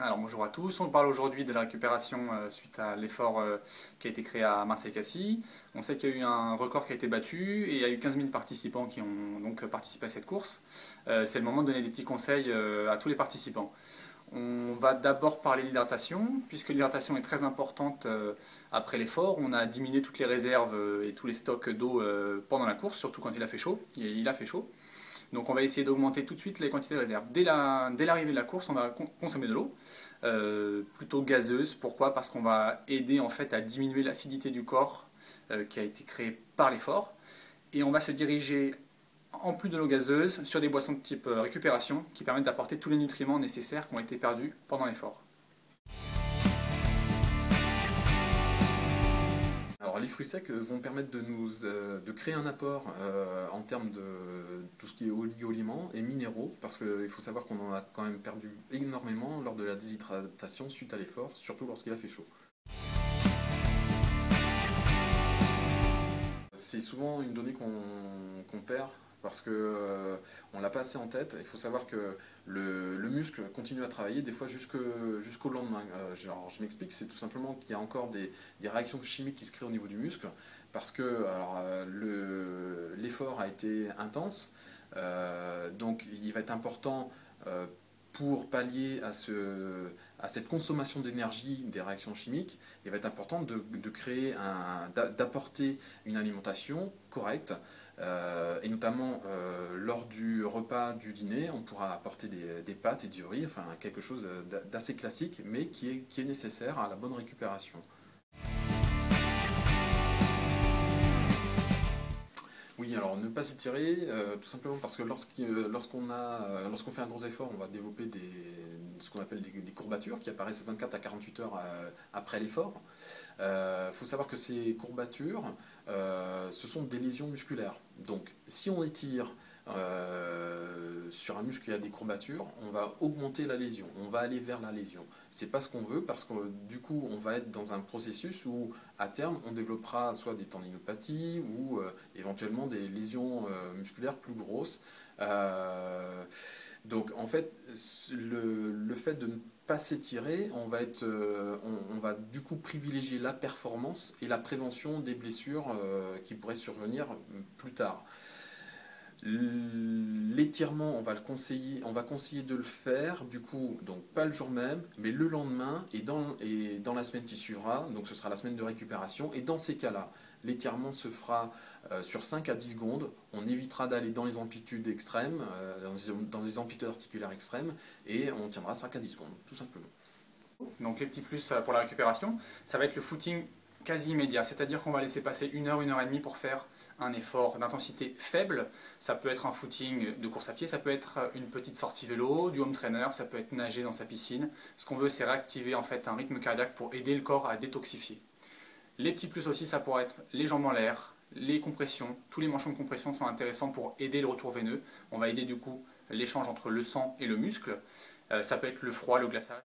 Alors bonjour à tous, on parle aujourd'hui de la récupération suite à l'effort qui a été créé à Marseille-Cassis. On sait qu'il y a eu un record qui a été battu et il y a eu 15 000 participants qui ont donc participé à cette course. C'est le moment de donner des petits conseils à tous les participants. On va d'abord parler de l'hydratation, puisque l'hydratation est très importante après l'effort. On a diminué toutes les réserves et tous les stocks d'eau pendant la course, surtout quand il a fait chaud. Il a fait chaud. Donc on va essayer d'augmenter tout de suite les quantités de réserve. Dès l'arrivée de la course, on va consommer de l'eau, plutôt gazeuse. Pourquoi? Parce qu'on va aider en fait à diminuer l'acidité du corps qui a été créée par l'effort. Et on va se diriger, en plus de l'eau gazeuse, sur des boissons de type récupération qui permettent d'apporter tous les nutriments nécessaires qui ont été perdus pendant l'effort. Alors les fruits secs vont permettre de créer un apport en termes de tout ce qui est oligo-éléments et minéraux, parce qu'il faut savoir qu'on en a quand même perdu énormément lors de la déshydratation suite à l'effort, surtout lorsqu'il a fait chaud. C'est souvent une donnée qu'on perd parce qu'on ne l'a pas assez en tête. Il faut savoir que le muscle continue à travailler des fois jusqu'au lendemain. Je m'explique, c'est tout simplement qu'il y a encore des réactions chimiques qui se créent au niveau du muscle parce que l'effort a été intense. Donc il va être important pour pallier à cette consommation d'énergie des réactions chimiques, il va être important de créer, d'apporter une alimentation correcte, et notamment lors du repas du dîner, on pourra apporter des pâtes et du riz, enfin quelque chose d'assez classique, mais qui est nécessaire à la bonne récupération. Oui, alors ne pas s'étirer, tout simplement parce que lorsqu'on fait un gros effort, on va développer ce qu'on appelle des courbatures qui apparaissent 24 à 48 heures après l'effort. Il faut savoir que ces courbatures, ce sont des lésions musculaires. Donc si on étire sur un muscle qui a des courbatures, on va augmenter la lésion, on va aller vers la lésion. C'est pas ce qu'on veut parce que du coup on va être dans un processus où à terme on développera soit des tendinopathies ou éventuellement des lésions musculaires plus grosses. Donc en fait le fait de ne pas s'étirer, on va du coup privilégier la performance et la prévention des blessures qui pourraient survenir plus tard. L'étirement, on va conseiller de le faire, du coup, donc pas le jour même, mais le lendemain et dans la semaine qui suivra, donc ce sera la semaine de récupération, et dans ces cas-là, l'étirement se fera sur 5 à 10 secondes, on évitera d'aller dans les amplitudes extrêmes, dans les amplitudes articulaires extrêmes, et on tiendra 5 à 10 secondes, tout simplement. Donc les petits plus pour la récupération, ça va être le footing quasi immédiat, c'est-à-dire qu'on va laisser passer 1 heure et demie pour faire un effort d'intensité faible. Ça peut être un footing de course à pied, ça peut être une petite sortie vélo, du home trainer, ça peut être nager dans sa piscine. Ce qu'on veut, c'est réactiver en fait un rythme cardiaque pour aider le corps à détoxifier. Les petits plus aussi, ça pourrait être les jambes en l'air, les compressions. Tous les manchons de compression sont intéressants pour aider le retour veineux. On va aider du coup l'échange entre le sang et le muscle. Ça peut être le froid, le glaçage.